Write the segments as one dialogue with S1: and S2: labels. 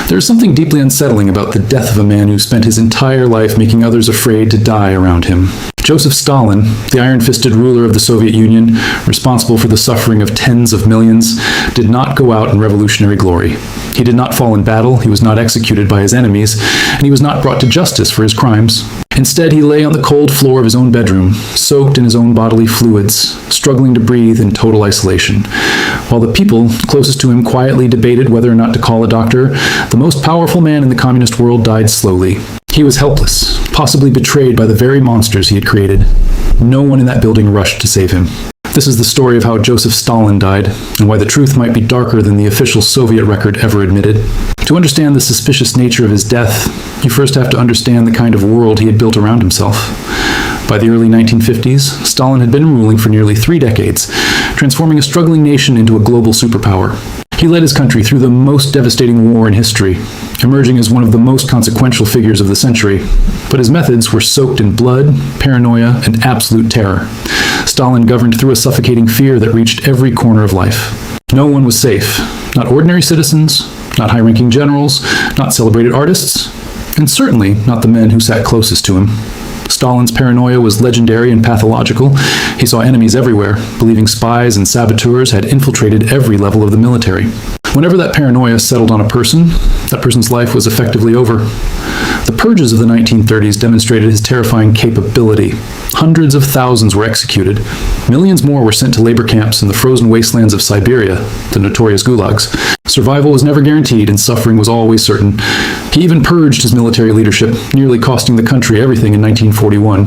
S1: There's something deeply unsettling about the death of a man who spent his entire life making others afraid to die around him. Joseph Stalin, the iron-fisted ruler of the Soviet Union, responsible for the suffering of tens of millions, did not go out in revolutionary glory. He did not fall in battle, he was not executed by his enemies, and he was not brought to justice for his crimes. Instead, he lay on the cold floor of his own bedroom, soaked in his own bodily fluids, struggling to breathe in total isolation. While the people closest to him quietly debated whether or not to call a doctor, the most powerful man in the communist world died slowly. He was helpless, possibly betrayed by the very monsters he had created. No one in that building rushed to save him. This is the story of how Joseph Stalin died, and why the truth might be darker than the official Soviet record ever admitted. To understand the suspicious nature of his death, you first have to understand the kind of world he had built around himself. By the early 1950s, Stalin had been ruling for nearly 3 decades, transforming a struggling nation into a global superpower. He led his country through the most devastating war in history, emerging as one of the most consequential figures of the century. But his methods were soaked in blood, paranoia, and absolute terror. Stalin governed through a suffocating fear that reached every corner of life. No one was safe, not ordinary citizens, not high-ranking generals, not celebrated artists, and certainly not the men who sat closest to him. Stalin's paranoia was legendary and pathological. He saw enemies everywhere, believing spies and saboteurs had infiltrated every level of the military. Whenever that paranoia settled on a person, that person's life was effectively over. The purges of the 1930s demonstrated his terrifying capability. Hundreds of thousands were executed. Millions more were sent to labor camps in the frozen wastelands of Siberia, the notorious gulags. Survival was never guaranteed and suffering was always certain. He even purged his military leadership, nearly costing the country everything in 1941.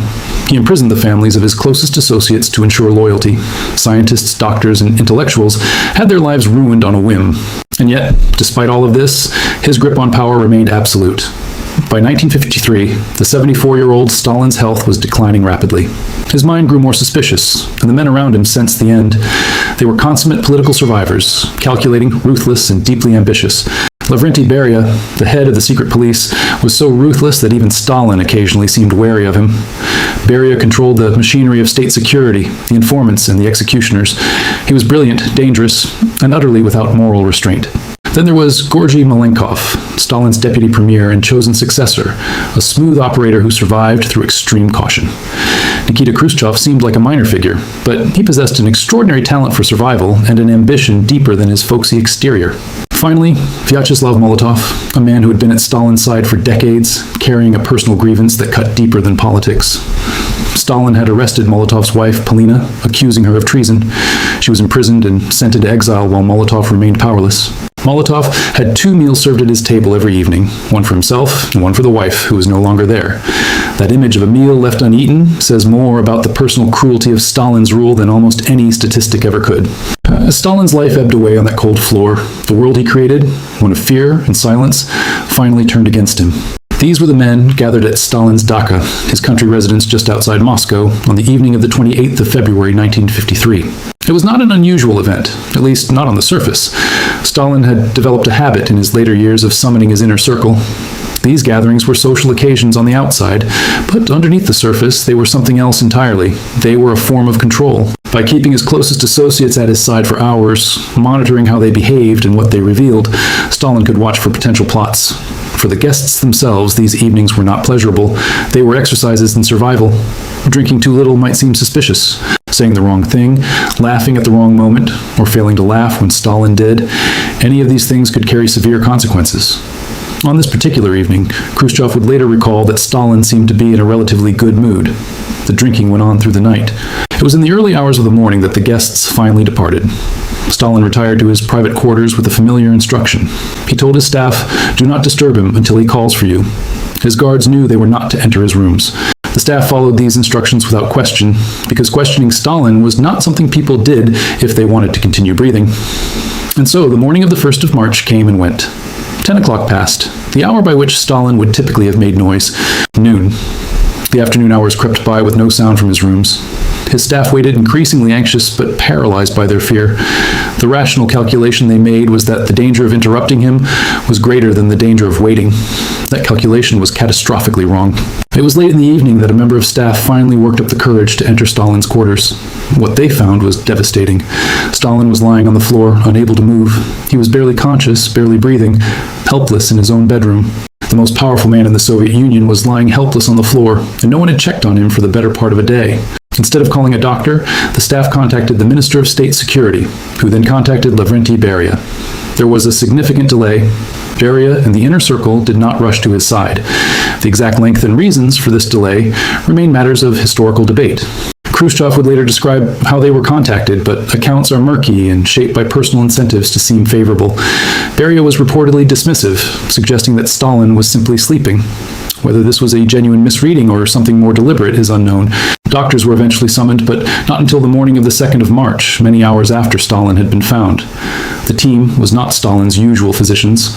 S1: He imprisoned the families of his closest associates to ensure loyalty. Scientists, doctors, and intellectuals had their lives ruined on a whim. And yet, despite all of this, his grip on power remained absolute. By 1953, the 74-year-old Stalin's health was declining rapidly. His mind grew more suspicious, and the men around him sensed the end. They were consummate political survivors, calculating, ruthless, and deeply ambitious. Lavrentiy Beria, the head of the secret police, was so ruthless that even Stalin occasionally seemed wary of him. Beria controlled the machinery of state security, the informants, and the executioners. He was brilliant, dangerous, and utterly without moral restraint. Then there was Georgy Malenkov, Stalin's deputy premier and chosen successor, a smooth operator who survived through extreme caution. Nikita Khrushchev seemed like a minor figure, but he possessed an extraordinary talent for survival and an ambition deeper than his folksy exterior. Finally, Vyacheslav Molotov, a man who had been at Stalin's side for decades, carrying a personal grievance that cut deeper than politics. Stalin had arrested Molotov's wife, Polina, accusing her of treason. She was imprisoned and sent into exile while Molotov remained powerless. Molotov had 2 meals served at his table every evening, one for himself and one for the wife, who was no longer there. That image of a meal left uneaten says more about the personal cruelty of Stalin's rule than almost any statistic ever could. As Stalin's life ebbed away on that cold floor, the world he created, one of fear and silence, finally turned against him. These were the men gathered at Stalin's dacha, his country residence just outside Moscow, on the evening of the 28th of February 1953. It was not an unusual event, at least not on the surface. Stalin had developed a habit in his later years of summoning his inner circle. These gatherings were social occasions on the outside, but underneath the surface, they were something else entirely. They were a form of control. By keeping his closest associates at his side for hours, monitoring how they behaved and what they revealed, Stalin could watch for potential plots. For the guests themselves, these evenings were not pleasurable. They were exercises in survival. Drinking too little might seem suspicious. Saying the wrong thing, laughing at the wrong moment, or failing to laugh when Stalin did, any of these things could carry severe consequences. On this particular evening, Khrushchev would later recall that Stalin seemed to be in a relatively good mood. The drinking went on through the night. It was in the early hours of the morning that the guests finally departed. Stalin retired to his private quarters with a familiar instruction. He told his staff, "Do not disturb him until he calls for you." His guards knew they were not to enter his rooms. The staff followed these instructions without question, because questioning Stalin was not something people did if they wanted to continue breathing. And so the morning of the 1st of March came and went. 10 o'clock passed, the hour by which Stalin would typically have made noise. Noon. The afternoon hours crept by with no sound from his rooms. His staff waited, increasingly anxious but paralyzed by their fear. The rational calculation they made was that the danger of interrupting him was greater than the danger of waiting. That calculation was catastrophically wrong. It was late in the evening that a member of staff finally worked up the courage to enter Stalin's quarters. What they found was devastating. Stalin was lying on the floor, unable to move. He was barely conscious, barely breathing, helpless in his own bedroom. The most powerful man in the Soviet Union was lying helpless on the floor, and no one had checked on him for the better part of a day. Instead of calling a doctor, the staff contacted the Minister of State Security, who then contacted Lavrentiy Beria. There was a significant delay. Beria and the inner circle did not rush to his side. The exact length and reasons for this delay remain matters of historical debate. Khrushchev would later describe how they were contacted, but accounts are murky and shaped by personal incentives to seem favorable. Beria was reportedly dismissive, suggesting that Stalin was simply sleeping. Whether this was a genuine misreading or something more deliberate is unknown. Doctors were eventually summoned, but not until the morning of the 2nd of March, many hours after Stalin had been found. The team was not Stalin's usual physicians.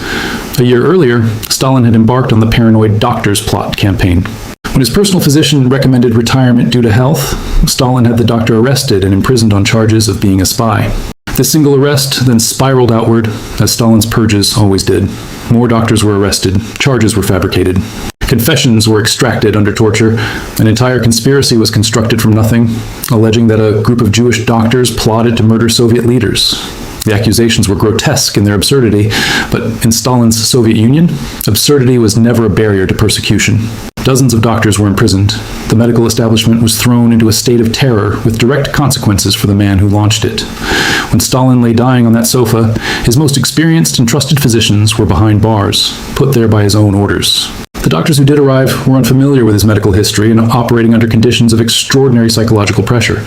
S1: A year earlier, Stalin had embarked on the paranoid doctor's plot campaign. When his personal physician recommended retirement due to health, Stalin had the doctor arrested and imprisoned on charges of being a spy. This single arrest then spiraled outward, as Stalin's purges always did. More doctors were arrested, charges were fabricated. Confessions were extracted under torture. An entire conspiracy was constructed from nothing, alleging that a group of Jewish doctors plotted to murder Soviet leaders. The accusations were grotesque in their absurdity, but in Stalin's Soviet Union, absurdity was never a barrier to persecution. Dozens of doctors were imprisoned. The medical establishment was thrown into a state of terror with direct consequences for the man who launched it. When Stalin lay dying on that sofa, his most experienced and trusted physicians were behind bars, put there by his own orders. The doctors who did arrive were unfamiliar with his medical history and operating under conditions of extraordinary psychological pressure.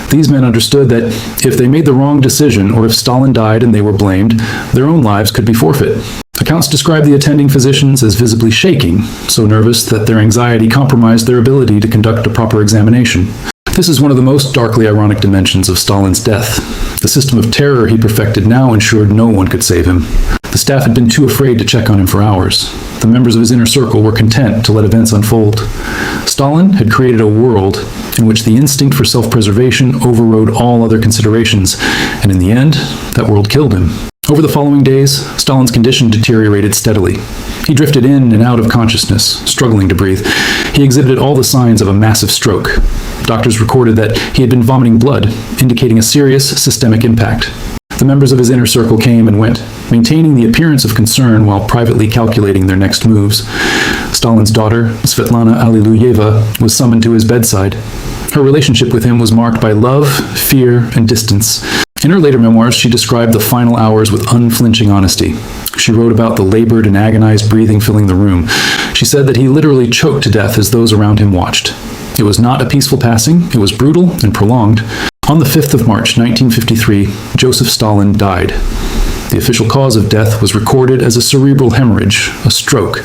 S1: These men understood that if they made the wrong decision, or if Stalin died and they were blamed, their own lives could be forfeit. Accounts describe the attending physicians as visibly shaking, so nervous that their anxiety compromised their ability to conduct a proper examination. This is one of the most darkly ironic dimensions of Stalin's death. The system of terror he perfected now ensured no one could save him. The staff had been too afraid to check on him for hours. The members of his inner circle were content to let events unfold. Stalin had created a world in which the instinct for self-preservation overrode all other considerations, and in the end, that world killed him. Over the following days, Stalin's condition deteriorated steadily. He drifted in and out of consciousness, struggling to breathe. He exhibited all the signs of a massive stroke. Doctors recorded that he had been vomiting blood, indicating a serious systemic impact. The members of his inner circle came and went, maintaining the appearance of concern while privately calculating their next moves. Stalin's daughter, Svetlana Alliluyeva, was summoned to his bedside. Her relationship with him was marked by love, fear, and distance. In her later memoirs, she described the final hours with unflinching honesty. She wrote about the labored and agonized breathing filling the room. She said that he literally choked to death as those around him watched. It was not a peaceful passing, it was brutal and prolonged. On the 5th of March, 1953, Joseph Stalin died. The official cause of death was recorded as a cerebral hemorrhage, a stroke.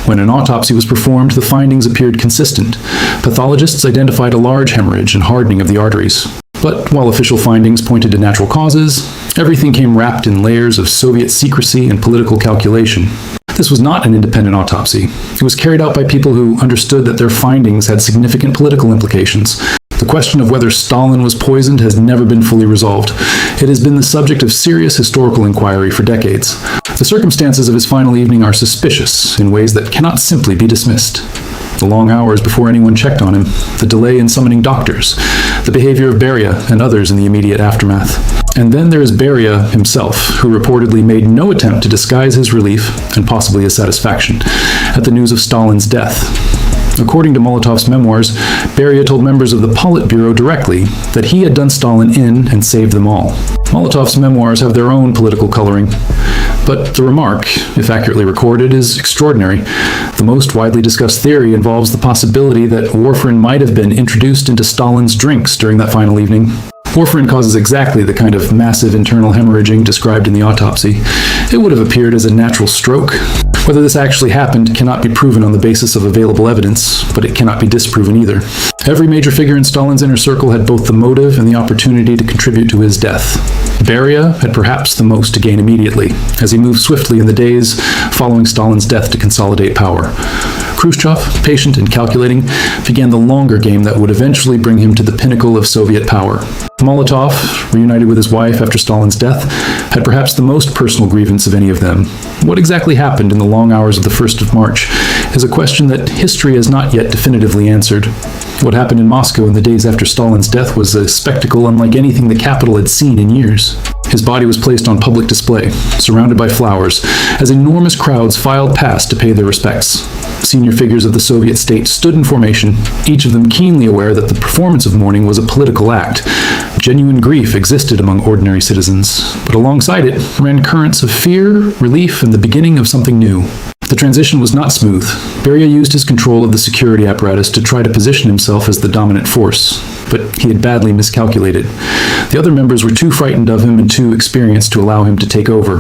S1: When an autopsy was performed, the findings appeared consistent. Pathologists identified a large hemorrhage and hardening of the arteries. But while official findings pointed to natural causes, everything came wrapped in layers of Soviet secrecy and political calculation. This was not an independent autopsy. It was carried out by people who understood that their findings had significant political implications. The question of whether Stalin was poisoned has never been fully resolved. It has been the subject of serious historical inquiry for decades. The circumstances of his final evening are suspicious in ways that cannot simply be dismissed. The long hours before anyone checked on him, the delay in summoning doctors, the behavior of Beria and others in the immediate aftermath. And then there is Beria himself, who reportedly made no attempt to disguise his relief, and possibly his satisfaction, at the news of Stalin's death. According to Molotov's memoirs, Beria told members of the Politburo directly that he had done Stalin in and saved them all. Molotov's memoirs have their own political coloring, but the remark, if accurately recorded, is extraordinary. The most widely discussed theory involves the possibility that warfarin might have been introduced into Stalin's drinks during that final evening. Warfarin causes exactly the kind of massive internal hemorrhaging described in the autopsy. It would have appeared as a natural stroke. Whether this actually happened cannot be proven on the basis of available evidence, but it cannot be disproven either. Every major figure in Stalin's inner circle had both the motive and the opportunity to contribute to his death. Beria had perhaps the most to gain immediately, as he moved swiftly in the days following Stalin's death to consolidate power. Khrushchev, patient and calculating, began the longer game that would eventually bring him to the pinnacle of Soviet power. Molotov, reunited with his wife after Stalin's death, had perhaps the most personal grievance of any of them. What exactly happened in the long hours of the 1st of March is a question that history has not yet definitively answered. What happened in Moscow in the days after Stalin's death was a spectacle unlike anything the capital had seen in years. His body was placed on public display, surrounded by flowers, as enormous crowds filed past to pay their respects. Senior figures of the Soviet state stood in formation, each of them keenly aware that the performance of mourning was a political act. Genuine grief existed among ordinary citizens, but alongside it ran currents of fear, relief, and the beginning of something new. The transition was not smooth. Beria used his control of the security apparatus to try to position himself as the dominant force, but he had badly miscalculated. The other members were too frightened of him and too experienced to allow him to take over.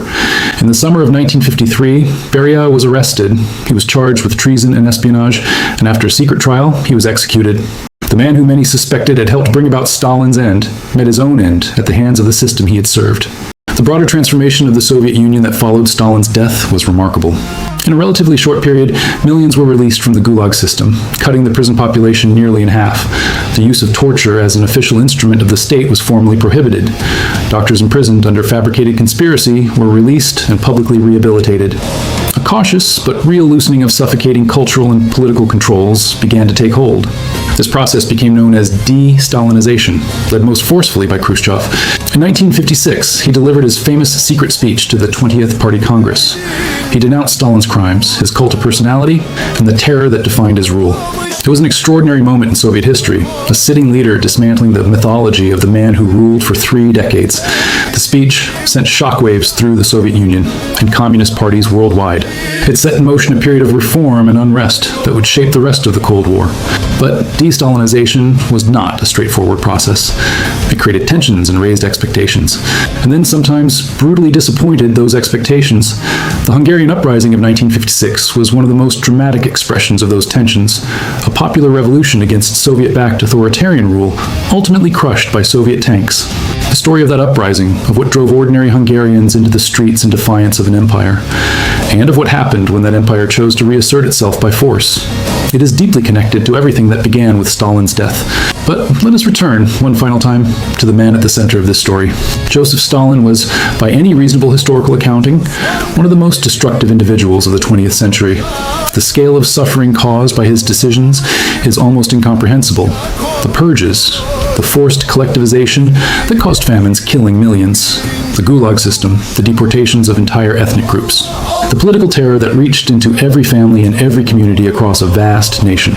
S1: In the summer of 1953, Beria was arrested. He was charged with treason and espionage, and after a secret trial, he was executed. The man who many suspected had helped bring about Stalin's end met his own end at the hands of the system he had served. The broader transformation of the Soviet Union that followed Stalin's death was remarkable. In a relatively short period, millions were released from the Gulag system, cutting the prison population nearly in half. The use of torture as an official instrument of the state was formally prohibited. Doctors imprisoned under fabricated conspiracy were released and publicly rehabilitated. A cautious but real loosening of suffocating cultural and political controls began to take hold. This process became known as de-Stalinization, led most forcefully by Khrushchev. In 1956, he delivered his famous secret speech to the 20th Party Congress. He denounced Stalin's crimes, his cult of personality, and the terror that defined his rule. It was an extraordinary moment in Soviet history, a sitting leader dismantling the mythology of the man who ruled for 3 decades. The speech sent shockwaves through the Soviet Union and communist parties worldwide. It set in motion a period of reform and unrest that would shape the rest of the Cold War. But de-Stalinization was not a straightforward process. It created tensions and raised expectations, and then sometimes brutally disappointed those expectations. The Hungarian uprising of 1956 was one of the most dramatic expressions of those tensions, a popular revolution against Soviet-backed authoritarian rule, ultimately crushed by Soviet tanks. The story of that uprising, of what drove ordinary Hungarians into the streets in defiance of an empire, and of what happened when that empire chose to reassert itself by force. It is deeply connected to everything that began with Stalin's death. But let us return, one final time, to the man at the center of this story. Joseph Stalin was, by any reasonable historical accounting, one of the most destructive individuals of the 20th century. The scale of suffering caused by his decisions is almost incomprehensible. The purges, the forced collectivization that caused famines killing millions, the Gulag system, the deportations of entire ethnic groups, the political terror that reached into every family and every community across a vast nation.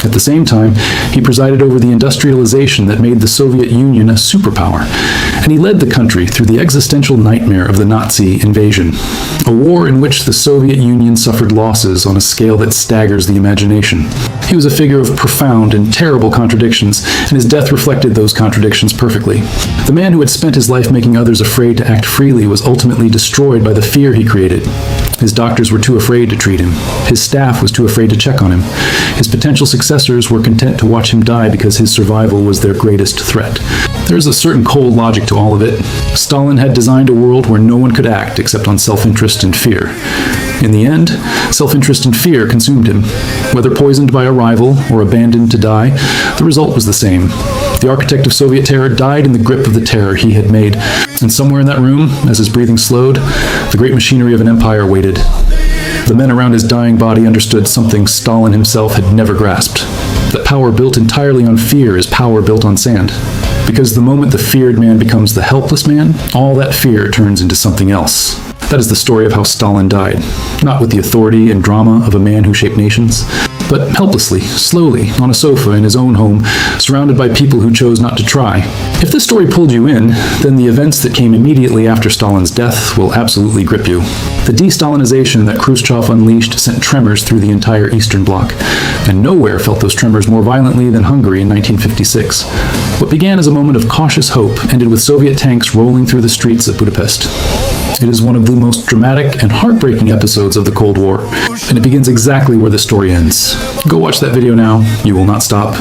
S1: At the same time, he presided over the industrialization that made the Soviet Union a superpower, and he led the country through the existential nightmare of the Nazi invasion, a war in which the Soviet Union suffered losses on a scale that staggers the imagination. He was a figure of profound and terrible contradictions, and his death reflected those contradictions perfectly. The man who had spent his life making others afraid to act freely was ultimately destroyed by the fear he created. His doctors were too afraid to treat him. His staff was too afraid to check on him. His potential successors were content to watch him die because his survival was their greatest threat. There is a certain cold logic to all of it. Stalin had designed a world where no one could act except on self-interest and fear. In the end, self-interest and fear consumed him. Whether poisoned by a rival or abandoned to die, the result was the same. The architect of Soviet terror died in the grip of the terror he had made. And somewhere in that room, as his breathing slowed, the great machinery of an empire waited. The men around his dying body understood something Stalin himself had never grasped. That power built entirely on fear is power built on sand. Because the moment the feared man becomes the helpless man, all that fear turns into something else. That is the story of how Stalin died. Not with the authority and drama of a man who shaped nations, but helplessly, slowly, on a sofa in his own home, surrounded by people who chose not to try. If this story pulled you in, then the events that came immediately after Stalin's death will absolutely grip you. The de-Stalinization that Khrushchev unleashed sent tremors through the entire Eastern Bloc, and nowhere felt those tremors more violently than Hungary in 1956. What began as a moment of cautious hope ended with Soviet tanks rolling through the streets of Budapest. It is one of the most dramatic and heartbreaking episodes of the Cold War, and it begins exactly where the story ends. Go watch that video now. You will not stop.